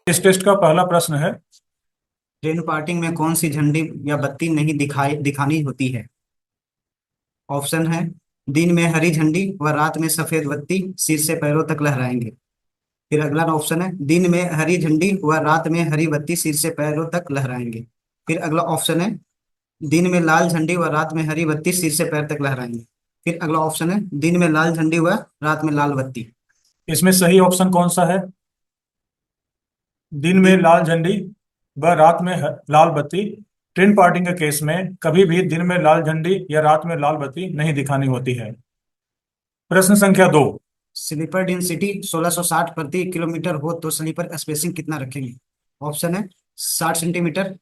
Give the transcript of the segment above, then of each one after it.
इस टेस्ट का पहला प्रश्न है। ट्रेन पार्किंग में कौन सी झंडी या बत्ती नहीं दिखानी होती है? ऑप्शन है। दिन में हरी झंडी व रात में सफेद बत्ती सिर से पैरों तक लहराएंगे। फिर अगला ऑप्शन है, दिन में हरी झंडी व रात में हरी बत्ती सिर से पैरों तक लहराएंगे। फिर अगला ऑप्शन है, दिन में लाल झंडी व रात में हरी बत्ती सिर से पैर तक लहराएंगे। फिर अगला ऑप्शन है, दिन में लाल झंडी व रात में लाल बत्ती। इसमें सही ऑप्शन कौन सा है? दिन में दिन लाल झंडी व रात में लाल बत्ती। ट्रेन पार्टिंग के केस में कभी भी दिन में लाल झंडी या रात में लाल बत्ती नहीं दिखानी होती है। प्रश्न संख्या 2। स्लीपर डेंसिटी 1660 प्रति किलोमीटर हो तो स्लीपर स्पेसिंग कितना रखेंगे? ऑप्शन है 60 सेंटीमीटर,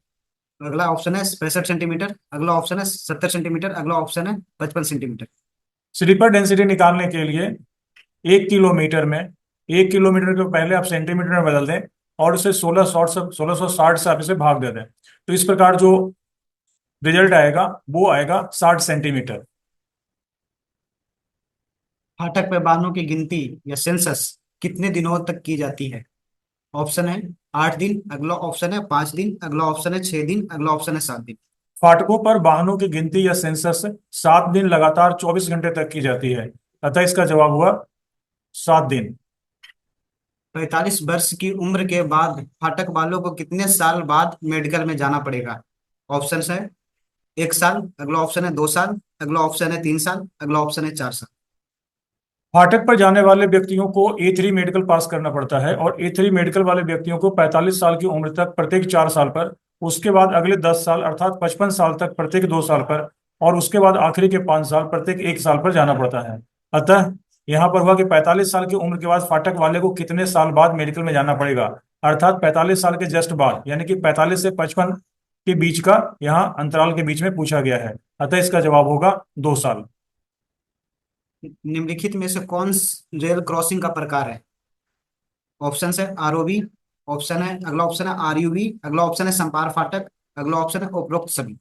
अगला ऑप्शन है 65 सेंटीमीटर, अगला ऑप्शन है 70 सेंटीमीटर, अगला ऑप्शन है 55 सेंटीमीटर। स्लीपर डेंसिटी निकालने के लिए 1 किलोमीटर में 1 किलोमीटर को पहले आप सेंटीमीटर में बदल दें और उसे 1660 से आप इसे भाग दे दें। तो इस प्रकार जो रिजल्ट आएगा वो आएगा 60 सेंटीमीटर। फाटक पे वाहनों की गिनती या सेंसस कितने दिनों तक की जाती है? ऑप्शन है 8 दिन, अगला ऑप्शन है 5 दिन, अगला ऑप्शन है 6 दिन, अगला ऑप्शन है 7 दिन। फाटकों पर वाहनों की गिनती या सेंसस 7 दिन लगातार 24 घंटे तक की जाती है। अतः इसका जवाब हुआ 7 दिन। 45 वर्ष की उम्र के बाद फाटक वालों को कितने साल बाद मेडिकल में जाना पड़ेगा? ऑप्शन है 1 साल, अगला ऑप्शन है 2 साल, अगला ऑप्शन है 3 साल, अगला ऑप्शन है 4 साल। फाटक पर जाने वाले व्यक्तियों को A3 मेडिकल पास करना पड़ता है और A3 मेडिकल वाले व्यक्तियों को 45 साल की उम्र तक प्रत्येक 4 साल पर, उसके बाद अगले 10 साल अर्थात 55 साल तक प्रत्येक 2 साल पर, और उसके बाद आखिरी के 5 साल प्रत्येक 1 साल पर जाना पड़ता है। अतः यहाँ पर हुआ कि 45 साल की उम्र के बाद फाटक वाले को कितने साल बाद मेडिकल में जाना पड़ेगा, अर्थात 45 साल के जस्ट बाद, यानी कि 45 से 55 के बीच का यहाँ अंतराल के बीच में पूछा गया है। अतः इसका जवाब होगा 2 साल। निम्नलिखित में से कौन रेल क्रॉसिंग का प्रकार है? ऑप्शन है आरओबी, ऑप्शन है अगला ऑप्शन है आरयूबी, अगला ऑप्शन है संपार फाटक, अगला ऑप्शन है उपरोक्त सभी।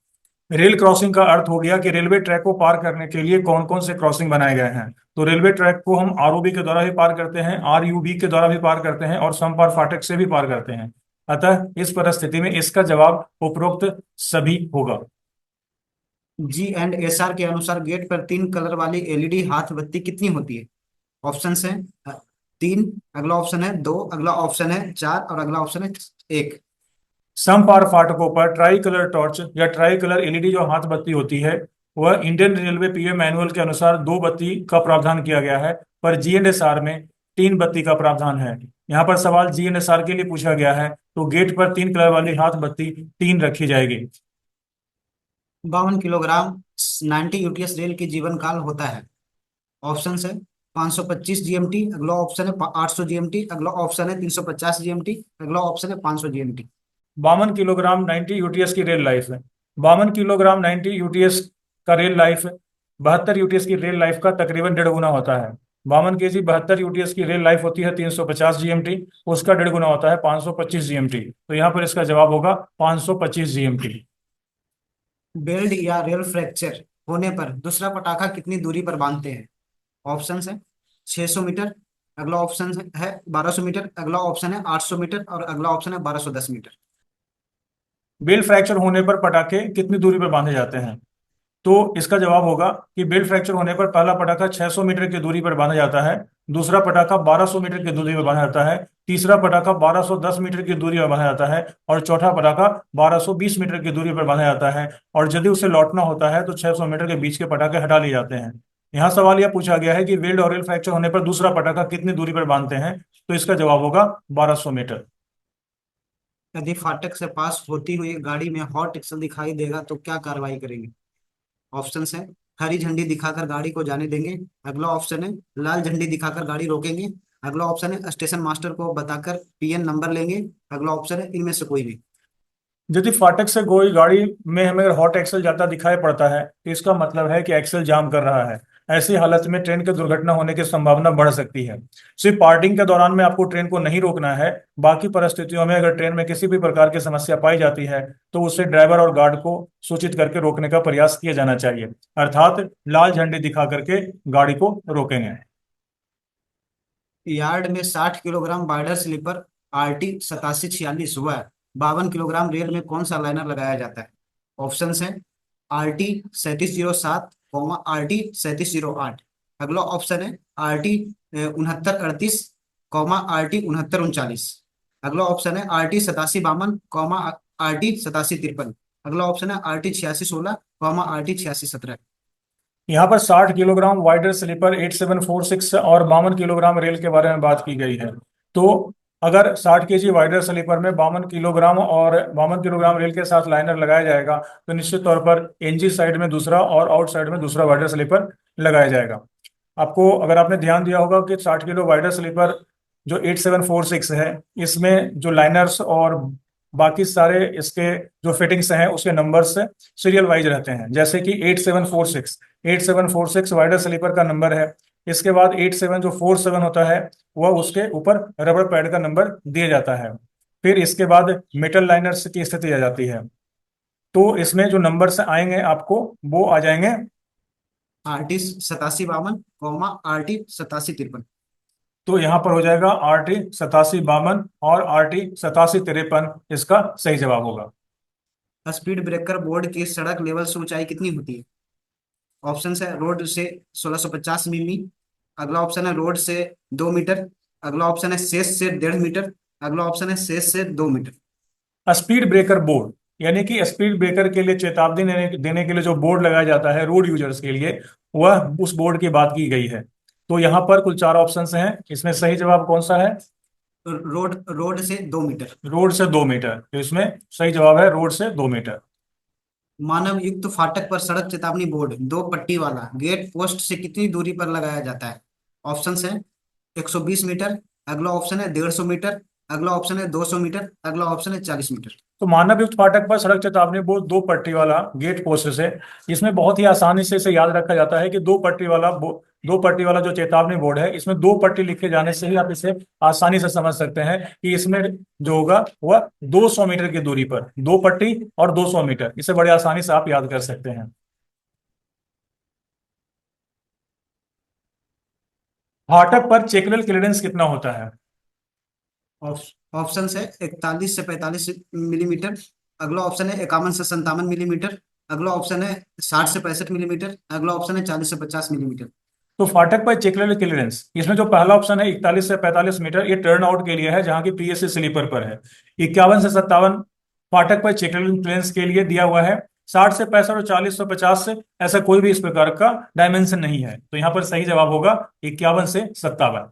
रेल क्रॉसिंग का अर्थ हो गया कि रेलवे ट्रैक को पार करने के लिए कौन कौन से क्रॉसिंग बनाए गए हैं। तो रेलवे ट्रैक को हम आरओबी के द्वारा भी पार करते हैं, आरयूबी के द्वारा भी पार करते हैं और समपार फाटक से भी पार करते हैं। अतः इस परिस्थिति में इसका जवाब उपरोक्त सभी होगा। G&SR के अनुसार गेट पर 3 कलर वाली एलईडी हाथ बत्ती कितनी होती है? ऑप्शन है 3, अगला ऑप्शन है 2, अगला ऑप्शन है 4 और अगला ऑप्शन है 1। समपार फाटकों पर ट्राई कलर टॉर्च या ट्राई कलर एलईडी जो हाथ बत्ती होती है, वह इंडियन रेलवे पीएम मैनुअल के अनुसार 2 बत्ती का प्रावधान किया गया है, पर G&SR में 3 बत्ती का प्रावधान है। यहाँ पर सवाल G&SR के लिए पूछा गया है, तो गेट पर 3 कलर वाली हाथ बत्ती 3 रखी जाएगी। 52 किलोग्राम 90 यूटीएस रेल की जीवन काल होता है। ऑप्शन है 525 जीएमटी, अगला ऑप्शन है 800 जीएमटी, अगला ऑप्शन है 350 जीएमटी, अगला ऑप्शन है 500 जीएमटी। 52 किलोग्राम 90 यूटीएस की रेल लाइफ है। 52 किलोग्राम 90 यूटीएस का रेल लाइफ 72 यूटीएस की रेल लाइफ का तकरीबन 1.5 गुना होता है। 52 केजी 72 यूटीएस की रेल लाइफ होती है 350 जीएमटी, उसका 1.5 गुना होता है 525 जीएमटी। तो यहाँ पर इसका जवाब होगा 525 जीएमटी। बेल्ट या रेल फ्रैक्चर होने पर दूसरा पटाखा कितनी दूरी पर बांधते हैं? ऑप्शन है 600 मीटर, अगला ऑप्शन है 1200 मीटर, अगला ऑप्शन है 800 मीटर और अगला ऑप्शन है 1210 मीटर। बेल फ्रैक्चर होने पर पटाखे कितनी दूरी पर बांधे जाते हैं? तो इसका जवाब होगा कि बेल्ट फ्रैक्चर होने पर पहला पटाखा 600 मीटर की दूरी पर बांधा जाता है, दूसरा पटाखा 1200 मीटर की दूरी पर बांधा जाता है, तीसरा पटाखा 1210 मीटर की दूरी पर बांधा जाता है और चौथा पटाखा 1220 मीटर की दूरी पर बांधा जाता है। और यदि उसे लौटना होता है तो 600 मीटर के बीच के पटाखे हटा लिए जाते हैं। यहाँ सवाल यह पूछा गया है कि वेल्ड और रेल फ्रैक्चर होने पर दूसरा पटाखा कितनी दूरी पर बांधते हैं, तो इसका जवाब होगा 1200 मीटर। यदि फाटक से पास होती हुई गाड़ी में हॉट एक्सल दिखाई देगा तो क्या कार्रवाई करेंगे? ऑप्शन है हरी झंडी दिखाकर गाड़ी को जाने देंगे, अगला ऑप्शन है लाल झंडी दिखाकर गाड़ी रोकेंगे, अगला ऑप्शन है स्टेशन मास्टर को बताकर पीएन नंबर लेंगे, अगला ऑप्शन है इनमें से कोई भी। यदि फाटक से कोई गाड़ी में हमें अगर हॉट एक्सल जाता दिखाई पड़ता है तो इसका मतलब है कि एक्सल जाम कर रहा है। ऐसी हालत में ट्रेन की दुर्घटना होने की संभावना बढ़ सकती है। सिर्फ पार्किंग के दौरान में आपको ट्रेन को नहीं रोकना है। बाकी परिस्थितियों में अगर ट्रेन में किसी भी प्रकार की समस्या पाई जाती है तो उसे ड्राइवर और गार्ड को सूचित करके रोकने का प्रयास किया जाना चाहिए, अर्थात लाल झंडी दिखा करके गाड़ी को रोकेंगे। यार्ड में 60 किलोग्राम बाइडर स्लीपर RT 8746 व 52 किलोग्राम रेल में कौन सा लाइनर लगाया जाता है? ऑप्शंस है RT 3707, RT 3708। अगला ऑप्शन है RT 6938, RT 6939। अगला ऑप्शन है RT 8752, RT 8753। अगला ऑप्शन है RT 8616, RT 8617। यहाँ पर 60 किलोग्राम वाइडर स्लीपर 8746 और 52 किलोग्राम रेल के बारे में बात की गई है। तो अगर 60 केजी वाइडर स्लीपर में 52 किलोग्राम और 52 किलोग्राम रेल के साथ लाइनर लगाया जाएगा तो निश्चित तौर पर एनजी साइड में दूसरा और आउट साइड में दूसरा वाइडर स्लीपर लगाया जाएगा। आपको अगर आपने ध्यान दिया होगा कि 60 किलो वाइडर स्लीपर जो 8746 है, इसमें जो लाइनर्स और बाकी सारे इसके जो फिटिंग्स हैं उसके नंबर्स सीरियल वाइज रहते हैं। जैसे कि 8746 वाइडर स्लीपर का नंबर है। इसके बाद 87 जो 47 होता है वह उसके ऊपर रबड़ पैड का नंबर दिया जाता है। फिर इसके बाद मेटल लाइनर्स की स्थिति आ जाती है। तो इसमें जो नंबर्स आएंगे आपको वो आ जाएंगे। RT 8752, RT 8753। तो यहाँ पर हो जाएगा RT 8752 और RT 8753 इसका सही जवाब होगा। स्पीड ब्रेकर बोर्ड की सड़क लेवल से ऊंचाई कितनी होती है? ऑप्शन है रोड से 1650 मिमी। अगला ऑप्शन है रोड से 2 मीटर। अगला ऑप्शन है शेष से 1.5 मीटर। अगला ऑप्शन है शेष से 2 मीटर। स्पीड ब्रेकर बोर्ड यानी कि स्पीड ब्रेकर के लिए चेतावनी देने के लिए जो बोर्ड लगाया जाता है रोड यूजर्स के लिए, वह उस बोर्ड की बात की गई है। तो यहाँ पर कुल 4 ऑप्शंस हैं। इसमें सही जवाब कौन सा है? रोड रोड से 2 मीटर। रोड से 2 मीटर। तो इसमें सही जवाब है रोड से 2 मीटर। मानव युक्त फाटक पर सड़क चेतावनी बोर्ड 2 पट्टी वाला गेट पोस्ट से कितनी दूरी पर लगाया जाता है? ऑप्शन है 120 मीटर। अगला ऑप्शन है 150 मीटर। अगला ऑप्शन है 200 मीटर। अगला ऑप्शन है 40 मीटर। तो मानव युक्त फाटक पर सड़क चेतावनी बोर्ड 2 पट्टी वाला गेट पोस्ट से, इसमें बहुत ही आसानी से इसे याद रखा जाता है कि 2 पट्टी वाला जो चेतावनी बोर्ड है, इसमें 2 पट्टी लिखे जाने से ही आप इसे आसानी से समझ सकते हैं कि इसमें जो होगा वह 200 मीटर की दूरी पर 2 पट्टी और 200 मीटर, इसे बड़े आसानी से आप याद कर सकते हैं। फाटक पर चेकरल क्लियरेंस कितना होता है? ऑप्शन है 41 से 45 मिलीमीटर। अगला ऑप्शन है 51 से 57 मिलीमीटर। अगला ऑप्शन है 60 से 65 मिलीमीटर। अगला ऑप्शन है 40 से 50 मिलीमीटर। तो फाटक पर चेकरल क्लियरेंस, इसमें जो पहला ऑप्शन है 41 से 45 मीटर, ये टर्न आउट के लिए है जहां की पीएससी स्लीपर पर है। 51 से 57 फाटक पर चेकरल क्लियरेंस के लिए दिया हुआ है। 60 से 65 और 40 से 50 से ऐसा कोई भी इस प्रकार का डायमेंशन नहीं है। तो यहाँ पर सही जवाब होगा 51 से 57।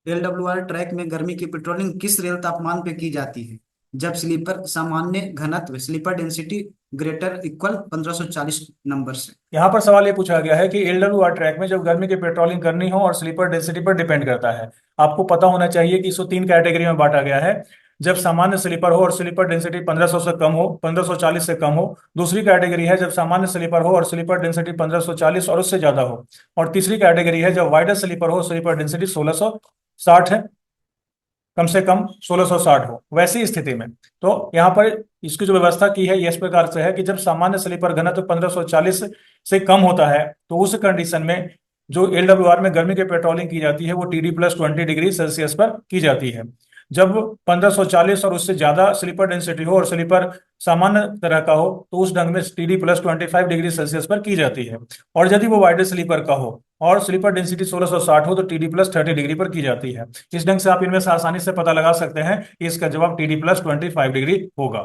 LWR ट्रैक में गर्मी की पेट्रोलिंग किस रेल तापमान पे की जाती है? जब स्लीपर सामान्य घनत्व sleeper density greater equal 1540 number से। यहाँ पर सवाल ये पूछा गया है कि एलडब्ल्यूआर ट्रैक में जब गर्मी की पेट्रोलिंग करनी हो और स्लीपर डेंसिटी पर डिपेंड करता है। आपको पता होना चाहिए कि इसको 3 कैटेगरी में बांटा गया है। जब सामान्य स्लीपर हो और स्लीपर डेंसिटी 1500 से कम हो, 1540 से कम हो। दूसरी कैटेगरी है जब सामान्य स्लीपर हो और स्लीपर डेंसिटी 1540 और उससे ज्यादा हो। और तीसरी कैटेगरी है जब वाइडर स्लीपर हो, स्लीपर डेंसिटी 1660 है, कम से कम 1660 हो। वैसी स्थिति में तो यहाँ पर इसकी जो व्यवस्था की है ये इस प्रकार से है कि जब सामान्य स्लीपर घनत्व 1540 से कम होता है तो उस कंडीशन में जो एलडब्ल्यूआर में गर्मी की पेट्रोलिंग की जाती है वो TD+20 डिग्री सेल्सियस पर की जाती है। जब 1540 और उससे ज्यादा स्लीपर डेंसिटी हो और स्लीपर सामान्य तरह का हो तो उस ढंग में TD+25 डिग्री सेल्सियस पर की जाती है। और यदि वो वाइडर स्लीपर का हो और स्लीपर डेंसिटी 1660 हो तो TD+30 डिग्री पर की जाती है। इस ढंग से आप इनमें से आसानी से पता लगा सकते हैं कि इसका जवाब TD+25 डिग्री होगा।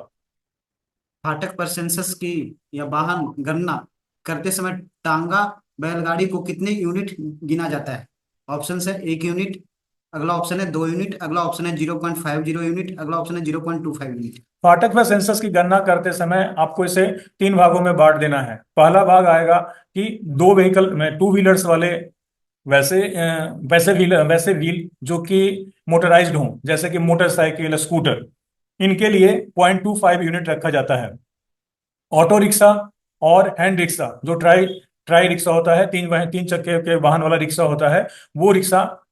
फाटक पर सेंसस की या वाहन गणना करते समय टांगा बैलगाड़ी को कितने यूनिट गिना जाता है? ऑप्शन है 1 यूनिट। अगला ऑप्शन है 2 यूनिट। अगला ऑप्शन है 0.50 यूनिट। अगला ऑप्शन है 0.25 यूनिट। फाटक पर सेंसस की गणना करते समय आपको इसे 3 भागों में बांट देना है। पहला भाग आएगा कि दो व्हीकल में 2 व्हीलर्स वाले वैसे व्हील जो कि मोटराइज्ड हों, जैसे कि मोटरसाइकिल, स्कूटर, इनके लिए 0.25 यूनिट रखा जाता है। ऑटो रिक्शा और हैंड रिक्शा जो ट्राई ट्राई रिक्शा होता है, 3 चक्के के वाहन वाला रिक्शा होता है, वो रिक्शा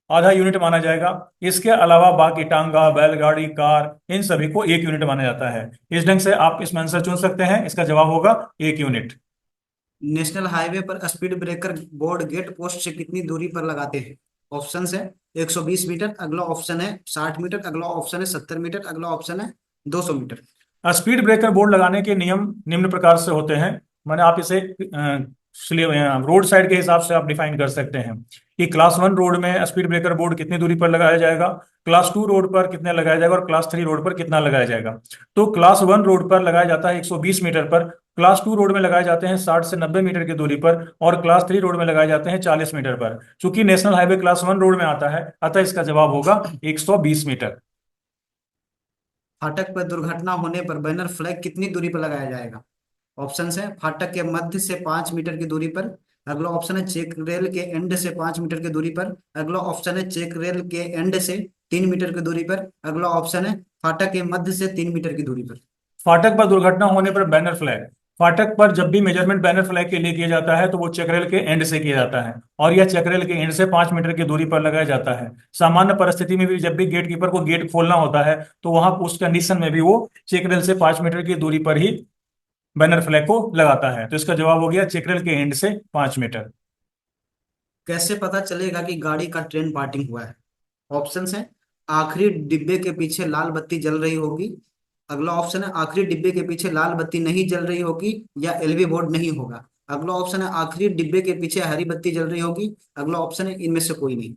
आधा यूनिट माना जाएगा। इसके अलावा बाकी टांगा, बैलगाड़ी, कार, इन सभी को 1 यूनिट माना जाता है। इस ढंग से आप इसमें आंसर चुन सकते हैं। इसका जवाब होगा 1 यूनिट। नेशनल हाईवे पर speed breaker board get post से कितनी दूरी पर लगाते हैं? ऑप्शन है 120 मीटर, अगला ऑप्शन है 60 मीटर, अगला ऑप्शन है 70 मीटर, अगला ऑप्शन है 200 मीटर। स्पीड ब्रेकर बोर्ड लगाने के नियम निम्न प्रकार से होते हैं। मैंने आप इसे रोड साइड के हिसाब से आप डिफाइन कर सकते हैं कि क्लास 1 रोड में स्पीड ब्रेकर बोर्ड कितनी दूरी पर लगाया जाएगा, क्लास 2 रोड पर कितने लगाया जाएगा और क्लास 3 रोड पर कितना लगाया जाएगा। तो क्लास 1 रोड पर लगाया जाता है 120 मीटर पर, क्लास 2 रोड में लगाए जाते हैं 60 से 90 मीटर की दूरी पर, और क्लास 3 रोड में लगाए जाते हैं 40 मीटर पर। चूंकि नेशनल हाईवे क्लास 1 रोड में आता है, अतः इसका जवाब होगा 120 मीटर। फाटक पर दुर्घटना होने पर बैनर फ्लैग कितनी दूरी पर लगाया जाएगा? ऑप्शन है फाटक के मध्य से 5 मीटर की दूरी पर, अगला ऑप्शन है चेक रेल के एंड से 5 मीटर की दूरी पर, अगला ऑप्शन है चेक रेल के एंड से 3 मीटर की दूरी पर, अगला ऑप्शन है फाटक के मध्य से 3 मीटर की दूरी पर। फाटक पर दुर्घटना होने पर बैनर फ्लैग, फाटक पर जब भी मेजरमेंट बैनर फ्लैग के लिए किया जाता है तो वो चक्रेल के एंड से किया जाता है, और यह चक्रेल के एंड से 5 मीटर की दूरी पर लगाया जाता है। सामान्य परिस्थिति में भी जब भी गेट कीपर को गेट खोलना होता है तो वहां उस कंडीशन में भी वो चक्रेल से 5 मीटर की दूरी पर ही बैनर फ्लैग को लगाता है। तो इसका जवाब हो गया चक्रेल के एंड से 5 मीटर। कैसे पता चलेगा कि गाड़ी का ट्रेन पार्टिंग हुआ है? ऑप्शंस है आखिरी डिब्बे के पीछे लाल बत्ती जल रही होगी, अगला ऑप्शन है आखिरी डिब्बे के पीछे लाल बत्ती नहीं जल रही होगी या एलवी बोर्ड नहीं होगा, अगला ऑप्शन है आखिरी डिब्बे के पीछे हरी बत्ती जल रही होगी, अगला ऑप्शन है इनमें से कोई नहीं।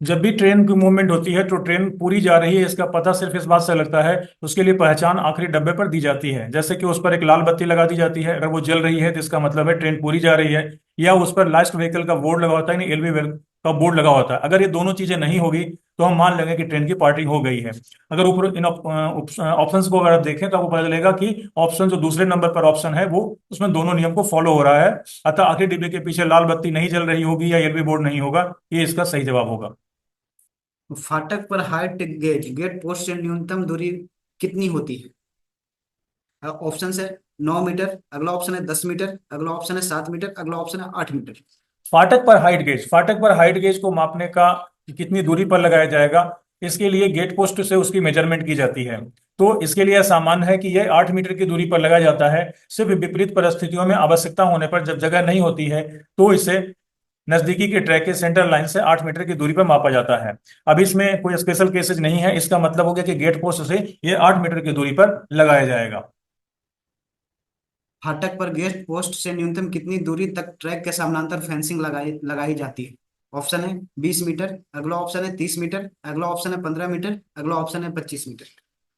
जब भी ट्रेन की मूवमेंट होती है तो ट्रेन पूरी जा रही है इसका पता सिर्फ इस बात से लगता है, उसके लिए पहचान आखिरी डब्बे पर दी जाती है। जैसे कि उस पर एक लाल बत्ती लगा दी जाती है, अगर वो जल रही है तो इसका मतलब है ट्रेन पूरी जा रही है। या उस पर लास्ट व्हीकल का बोर्ड लगा होता है, यानी एलवी का बोर्ड लगा होता है। अगर ये दोनों चीजें नहीं होगी तो हम मान लेंगे कि ट्रेन की पार्टिंग हो गई है। अगर ऊपर इन ऑप्शंस को अगर आप देखें तो आपको पता चलेगा कि ऑप्शन जो दूसरे नंबर पर ऑप्शन है वो उसमें दोनों नियम को फॉलो हो रहा है। अतः आखिरी डिब्बे के पीछे लाल बत्ती नहीं जल रही होगी या एलवी बोर्ड नहीं होगा, ये इसका सही जवाब होगा। फाटक पर हाइट गेज गेट पोस्ट से न्यूनतम दूरी कितनी होती है? ऑप्शन है 9 मीटर, अगला ऑप्शन है 10 मीटर, अगला ऑप्शन है 7 मीटर, अगला ऑप्शन है 8 मीटर। फाटक पर हाइट गेज, फाटक पर हाइट गेज को मापने का कि कितनी दूरी पर लगाया जाएगा, इसके लिए गेट पोस्ट से उसकी मेजरमेंट की जाती है। तो इसके लिए सामान्य है कि यह 8 मीटर की दूरी पर लगाया जाता है। सिर्फ विपरीत परिस्थितियों में आवश्यकता होने पर जब जगह नहीं होती है तो इसे नजदीकी के ट्रैक के सेंटर लाइन से 8 मीटर की दूरी पर मापा जाता है। अब इसमें कोई स्पेशल केसेज नहीं है, इसका मतलब हो गया कि गेट पोस्ट से ये 8 मीटर की दूरी पर लगाया जाएगा। फाटक पर गेट पोस्ट से न्यूनतम कितनी दूरी तक ट्रैक के समानांतर फेंसिंग लगाई लगाई जाती है? ऑप्शन है 20 मीटर, अगला ऑप्शन है 30 मीटर, अगला ऑप्शन है 15 मीटर, अगला ऑप्शन है 25 मीटर।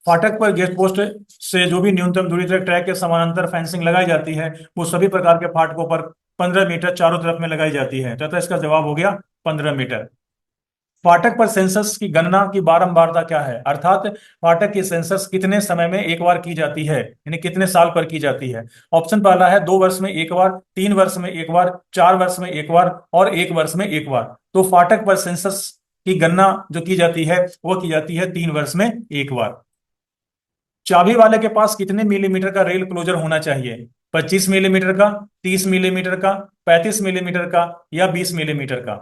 फाटक पर गेट पोस्ट से जो भी न्यूनतम दूरी तक ट्रैक के समानांतर फेंसिंग लगाई जाती है वो सभी प्रकार के फाटकों पर 15 मीटर चारों तरफ में लगाई जाती है। तो इसका जवाब हो गया 15 मीटर। फाटक पर सेंसस की गणना की बारंबारता क्या है, अर्थात फाटक की सेंसस कितने समय में एक बार की जाती है, यानी कितने साल पर की जाती है। ऑप्शन पहला है 2 वर्ष में एक बार, 3 वर्ष में एक बार, 4 वर्ष में एक बार और 1 वर्ष में एक बार। तो फाटक पर सेंसस की गणना जो की जाती है वो की जाती है 3 वर्ष में एक बार। चाबी वाले के पास कितने मिलीमीटर का रेल क्लोजर होना चाहिए, 25 मिलीमीटर का, 30 मिलीमीटर का, 35 मिलीमीटर का या 20 मिलीमीटर का।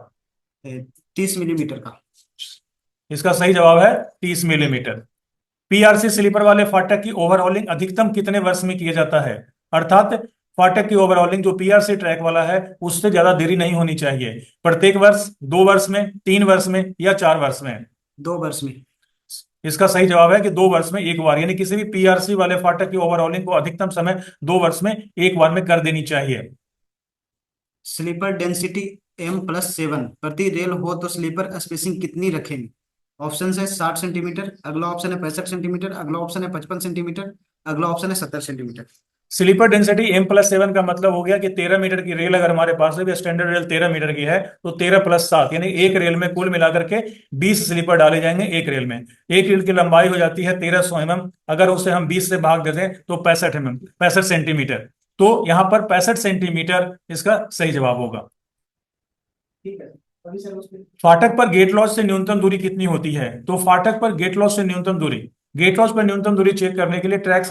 30 मिलीमीटर का। इसका सही जवाब है 30 मिलीमीटर। पीआरसी स्लीपर वाले फाटक की ओवरऑलिंग अधिकतम कितने वर्ष में किया जाता है, अर्थात फाटक की ओवरऑलिंग जो पीआरसी ट्रैक वाला है उससे ज्यादा देरी नहीं होनी चाहिए। प्रत्येक वर्ष, 2 वर्ष में, 3 वर्ष में या 4 वर्ष में। 2 वर्ष में। इसका सही जवाब है कि 2 वर्ष में एक बार, यानी किसी भी पीआरसी वाले फाटक की ओवरऑलिंग को अधिकतम समय 2 वर्ष में एक बार में कर देनी चाहिए। स्लीपर डेंसिटी M+7 प्रति रेल हो तो स्लीपर स्पेसिंग कितनी रखेंगे? ऑप्शन है 60 सेंटीमीटर, अगला ऑप्शन है 65 सेंटीमीटर, अगला ऑप्शन है 55 सेंटीमीटर, अगला ऑप्शन है 70 सेंटीमीटर। स्लीपर डेंसिटी M+7 का मतलब हो गया कि 13 मीटर की रेल अगर हमारे पास है, स्टैंडर्ड रेल 13 मीटर की है, तो 13+7 यानी एक रेल में कुल मिलाकर के 20 स्लीपर डाले जाएंगे एक रेल में। एक रेल की लंबाई हो जाती है 1300 mm, अगर उसे हम 20 से भाग देते हैं तो 65 mm, 65 सेंटीमीटर। तो यहाँ पर 65 सेंटीमीटर इसका सही जवाब होगा। ठीक है। अभी सर उस पे फाटक पर गेट लॉज से न्यूनतम दूरी कितनी होती है, तो फाटक पर गेट लॉज से न्यूनतम दूरी, गेट लॉज पर न्यूनतम दूरी चेक करने के लिए ट्रैक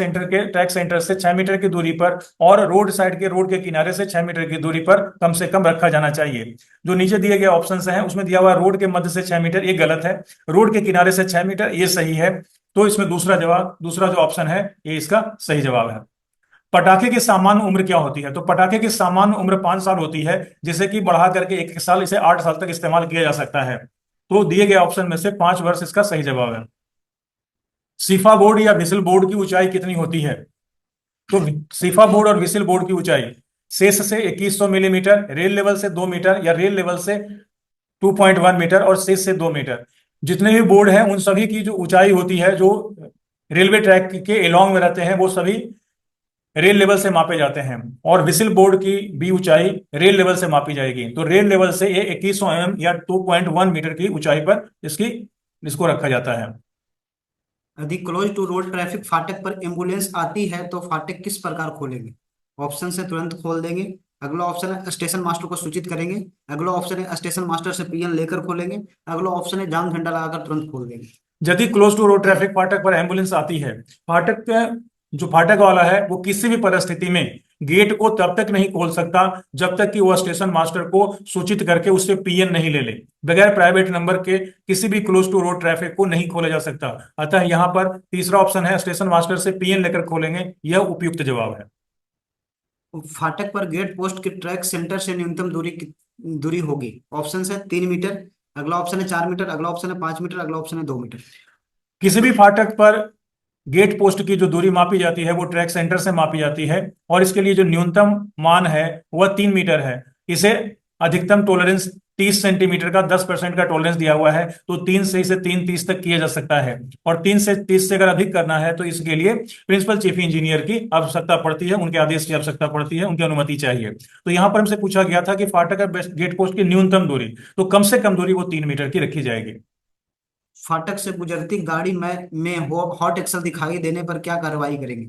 सेंटर से 6 मीटर की दूरी पर और रोड साइड के रोड के किनारे से 6 मीटर की दूरी पर कम से कम रखा जाना चाहिए। जो नीचे दिए गए ऑप्शन हैं उसमें दिया हुआ रोड के मध्य से 6 मीटर, ये गलत है। रोड के किनारे से 6 मीटर ये सही है। तो इसमें दूसरा जो ऑप्शन है ये इसका सही जवाब है। पटाखे की सामान्य उम्र क्या होती है, तो पटाखे की सामान्य उम्र 5 साल होती है, जिसे कि बढ़ा करके एक एक साल, इसे 8 साल तक इस्तेमाल किया जा सकता है। तो दिए गए ऑप्शन में से 5 वर्ष इसका सही जवाब है। सीफा बोर्ड या विसिल बोर्ड की ऊंचाई कितनी होती है? तो सीफा बोर्ड और विसिल बोर्ड की ऊंचाई शेष से 2100 मिलीमीटर, रेल लेवल से 2 मीटर, या रेल लेवल से 2.1 मीटर, और शेष से 2 मीटर। जितने भी बोर्ड हैं उन सभी की जो ऊंचाई होती है, जो रेलवे ट्रैक के एलॉन्ग में रहते हैं, वो सभी रेल लेवल से मापे जाते हैं। और विसिल बोर्ड की भी ऊंचाई रेल लेवल से मापी जाएगी। तो रेल लेवल से ये 2100 mm या 2.1 मीटर की ऊंचाई पर इसको रखा जाता है। यदि क्लोज टू रोड ट्रैफिक फाटक पर एम्बुलेंस आती है तो फाटक किस प्रकार खोलेंगे? ऑप्शन से तुरंत खोल देंगे। अगला ऑप्शन है स्टेशन मास्टर को सूचित करेंगे। अगला ऑप्शन है स्टेशन मास्टर से पीएन लेकर खोलेंगे। अगला ऑप्शन है जाम झंडा लगाकर तुरंत खोल देंगे। यदि क्लोज टू रोड ट्रैफिक फाटक पर एम्बुलेंस आती है, फाटक का जो फाटक वाला है वो किसी भी परिस्थिति में गेट को तब तक नहीं खोल सकता जब तक कि वो स्टेशन मास्टर को सूचित करके उससे पीएन नहीं ले ले। बगैर प्राइवेट नंबर के किसी भी क्लोज टू रोड ट्रैफिक को नहीं खोला जा सकता। अतः यहाँ पर तीसरा ऑप्शन है, स्टेशन मास्टर से पीएन लेकर खोलेंगे, यह उपयुक्त जवाब है। फाटक पर गेट पोस्ट के ट्रैक सेंटर से न्यूनतम दूरी होगी। ऑप्शन है 3 मीटर। अगला ऑप्शन है 4 मीटर। अगला ऑप्शन है 5 मीटर। अगला ऑप्शन है 2 मीटर। किसी भी फाटक पर गेट पोस्ट की जो दूरी मापी जाती है वो ट्रैक सेंटर से मापी जाती है, और इसके लिए जो न्यूनतम मान है वह 3 मीटर है। इसे अधिकतम टॉलरेंस 30 सेंटीमीटर का 10% का टॉलरेंस दिया हुआ है, तो 3 से इसे 330 तक किया जा सकता है। और 3 से 30 से अगर अधिक करना है तो इसके लिए प्रिंसिपल चीफ इंजीनियर की आवश्यकता पड़ती है, उनके आदेश की आवश्यकता पड़ती है, उनकी अनुमति चाहिए। तो यहाँ पर हमसे पूछा गया था कि फाटक का गेट पोस्ट की न्यूनतम दूरी, तो कम से कम दूरी वो 3 मीटर की रखी जाएगी। फाटक से गुजरती गाड़ी में हॉट एक्सल दिखाई देने पर क्या कार्रवाई करेंगे?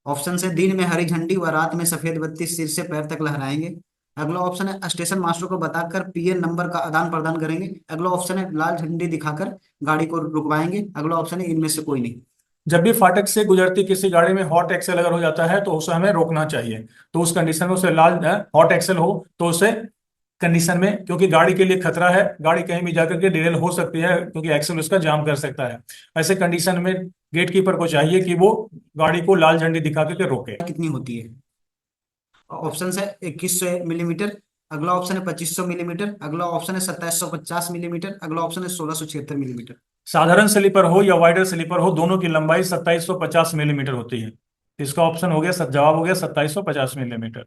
ऑप्शन है दिन में हरी झंडी व रात में सफेद बत्ती सिर से पैर तक लहराएंगे। अगला ऑप्शन है स्टेशन मास्टर को बताकर पीएन नंबर का आदान प्रदान करेंगे। अगला ऑप्शन है लाल झंडी दिखाकर गाड़ी को रुकवाएंगे। अगला ऑप्शन है इनमें से कोई नहीं। जब भी फाटक से गुजरती किसी गाड़ी में हॉट एक्सेल अगर हो जाता है तो उसे हमें रोकना चाहिए। तो उस कंडीशन में उसे लाल हॉट एक्सेल हो तो उसे कंडीशन में, क्योंकि गाड़ी के लिए खतरा है, गाड़ी कहीं भी जाकर के डिरेल हो सकती है क्योंकि एक्सेल उसका जाम कर सकता है। ऐसे कंडीशन में गेट कीपर को चाहिए कि वो गाड़ी को लाल झंडी दिखा के रोके। कितनी होती है? ऑप्शन है 2100 मिलीमीटर। अगला ऑप्शन है 2500 मिलीमीटर। अगला ऑप्शन है 2750 मिलीमीटर। अगला ऑप्शन है 1676 मिलीमीटर। साधारण स्लीपर हो या वाइडर स्लीपर हो, दोनों की लंबाई 2750 मिलीमीटर होती है। तो इसका ऑप्शन हो गया, जवाब हो गया 2750 मिलीमीटर।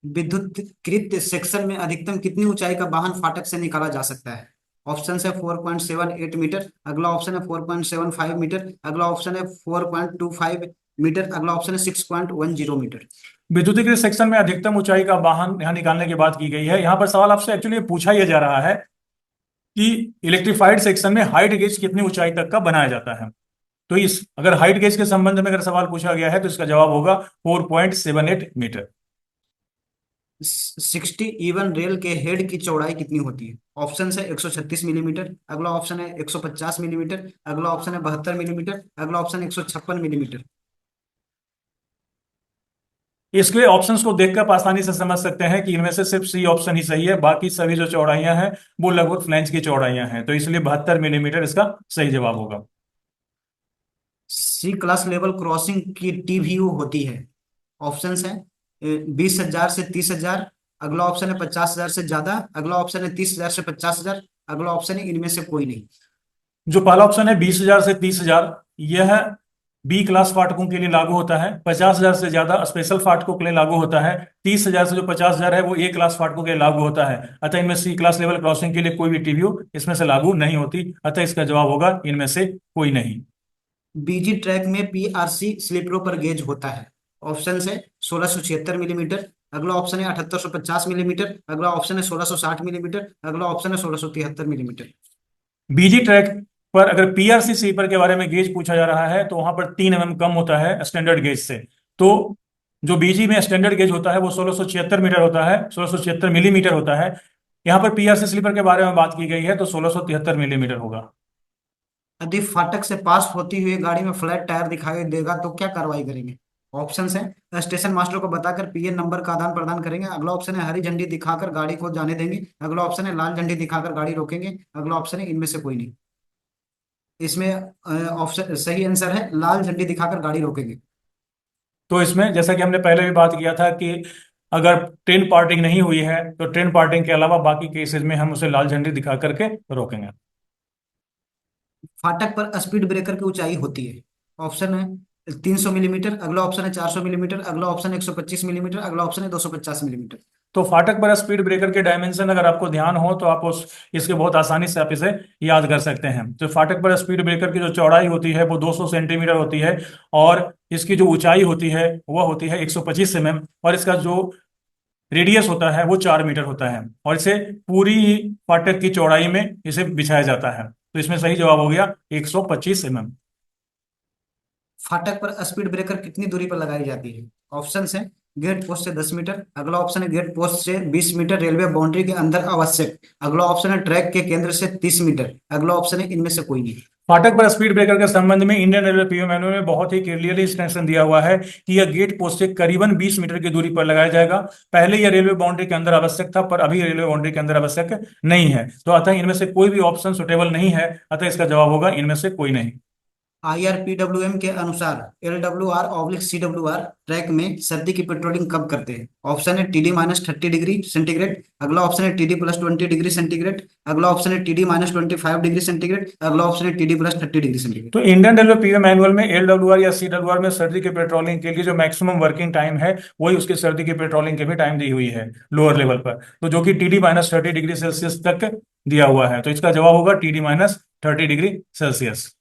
विद्युतीकृत सेक्शन में अधिकतम कितनी ऊंचाई का वाहन फाटक से निकाला जा सकता है? ऑप्शन है 4.78 मीटर। अगला ऑप्शन है 4.75 मीटर। अगला ऑप्शन है 4.25 मीटर। अगला ऑप्शन है 6.10 मीटर। विद्युतीकृत सेक्शन में अधिकतम ऊंचाई का वाहन यहाँ निकालने की बात की गई है। यहाँ पर सवाल आपसे एक्चुअली पूछा यह जा रहा है कि इलेक्ट्रीफाइड सेक्शन में हाइट गेज कितनी ऊंचाई तक का बनाया जाता है। तो इस अगर हाइट गेज के संबंध में अगर सवाल पूछा गया है तो इसका जवाब होगा 4.78 मीटर। 60 इवन रेल के हेड की चौड़ाई कितनी होती है? ऑप्शन है 136 मिलीमीटर। अगला ऑप्शन है 150 मिलीमीटर। अगला ऑप्शन है 72 मिलीमीटर। अगला ऑप्शन है 156 मिलीमीटर। इसके ऑप्शंस को देखकर आप आसानी से समझ सकते हैं कि इनमें से सिर्फ सी ऑप्शन ही सही है, बाकी सभी जो चौड़ाइयां हैं वो लगभग फ्लैंज की चौड़ाइयां हैं। तो इसलिए 72 मिलीमीटर इसका सही जवाब होगा। सी क्लास लेवल क्रॉसिंग की टीवीयू होती है। ऑप्शन है 20,000 से 30,000। अगला ऑप्शन है 50,000 से ज्यादा। अगला ऑप्शन है 30,000 से 50,000। अगला ऑप्शन है इनमें से कोई नहीं। जो पहला ऑप्शन है 20,000 से 30,000, यह बी क्लास फाटकों के लिए लागू होता है। 50,000 से ज्यादा स्पेशल फाटकों के लिए लागू होता है। 30,000 से जो 50,000 है वो ए क्लास फाटकों के लिए लागू होता है। अतः इनमें सी क्लास लेवल क्रॉसिंग के लिए कोई भी टीवीओ इसमें से लागू नहीं होती। अतः इसका जवाब होगा इनमें से कोई नहीं। बीजी ट्रैक में पीआरसी स्लीपरों पर गेज होता है। ऑप्शन है 1676 मिलीमीटर। अगला ऑप्शन है 7850 मिलीमीटर। अगला ऑप्शन है 1660 मिलीमीटर। अगला ऑप्शन है 1673 मिलीमीटर। बीजी ट्रैक पर अगर पीआरसी स्लीपर के बारे में गेज पूछा जा रहा है तो वहां पर 3 mm कम होता है स्टैंडर्ड गेज से। तो जो बीजी में स्टैंडर्ड गेज होता है वो 1676 मीटर होता है, 1676 मिलीमीटर होता है। यहाँ पर पीआरसी स्लीपर के बारे में बात की गई है तो 1673 मिलीमीटर होगा। यदि फाटक से पास होती हुई गाड़ी में फ्लैट टायर दिखाई देगा तो क्या कार्रवाई करेंगे? ऑप्शन है स्टेशन मास्टर को बताकर पीएन नंबर का आदान प्रदान करेंगे। अगला ऑप्शन है हरी झंडी दिखाकर गाड़ी को जाने देंगे। अगला ऑप्शन है लाल झंडी दिखाकर गाड़ी रोकेंगे। अगला ऑप्शन है इनमें से कोई नहीं। इसमें ऑप्शन सही आंसर है लाल झंडी दिखाकर गाड़ी रोकेंगे। तो इसमें जैसा कि हमने पहले भी बात किया था कि अगर ट्रेन पार्टिंग नहीं हुई है तो ट्रेन पार्टिंग के अलावा बाकी केसेस में हम उसे लाल झंडी दिखा करके रोकेंगे। फाटक पर स्पीड ब्रेकर की ऊंचाई होती है। ऑप्शन है 300 मिलीमीटर, अगला ऑप्शन है 400 मिलीमीटर, अगला ऑप्शन है 125 मिलीमीटर, अगला ऑप्शन है 250 मिलीमीटर। तो फाटक पर स्पीड ब्रेकर के डायमेंशन अगर आपको ध्यान हो तो आप उस इसके बहुत आसानी से आप इसे याद कर सकते हैं। तो फाटक पर स्पीड ब्रेकर की जो चौड़ाई होती है वो 200 सेंटीमीटर होती है, और इसकी जो ऊंचाई होती है वह होती है 125 mm, और इसका जो रेडियस होता है वो 4 मीटर होता है, और इसे पूरी फाटक की चौड़ाई में इसे बिछाया जाता है। तो इसमें सही जवाब हो गया 125 mm। फाटक पर स्पीड ब्रेकर कितनी दूरी पर लगाई जाती है? ऑप्शन है गेट पोस्ट से 10 मीटर, अगला ऑप्शन है गेट पोस्ट से 20 मीटर रेलवे बाउंड्री के अंदर आवश्यक, अगला ऑप्शन है ट्रैक के केंद्र से 30 मीटर, अगला ऑप्शन है इनमें से कोई नहीं। फाटक पर स्पीड ब्रेकर के संबंध में इंडियन रेलवे पीओ मैनुअल में बहुत ही क्लियरली इंस्ट्रक्शन दिया हुआ है कि यह गेट पोस्ट से करीबन 20 मीटर की दूरी पर लगाया जाएगा। पहले यह रेलवे बाउंड्री के अंदर आवश्यक था, पर अभी रेलवे बाउंड्री के अंदर आवश्यक नहीं है। तो अतः इनमें से कोई भी ऑप्शन सुटेबल नहीं है, अतः इसका जवाब होगा इनमें से कोई नहीं। IRPWM के अनुसार LWR/CWR ट्रैक में सर्दी की पेट्रोलिंग कब करते हैं? ऑप्शन है TD-30 डिग्री सेंटीग्रेड, अगला ऑप्शन है TD+20 डिग्री सेंटीग्रेड, अगला ऑप्शन है TD-25 डिग्री सेंटीग्रेड, अगला ऑप्शन है TD+30 डिग्री सेंटीग्रेड। तो इंडियन रेलवे पीओ मैनुअल में एलडब्ल्यूआर या सीडब्ल्यूआर में सर्दी के पेट्रोलिंग के लिए जो मैक्सिमम वर्किंग टाइम है वही उसकी सर्दी की पेट्रोलिंग के भी टाइम दी हुई है लोअर लेवल पर, तो जो कि TD-30 डिग्री सेल्सियस तक दिया हुआ है। तो इसका जवाब होगा TD-30 डिग्री सेल्सियस।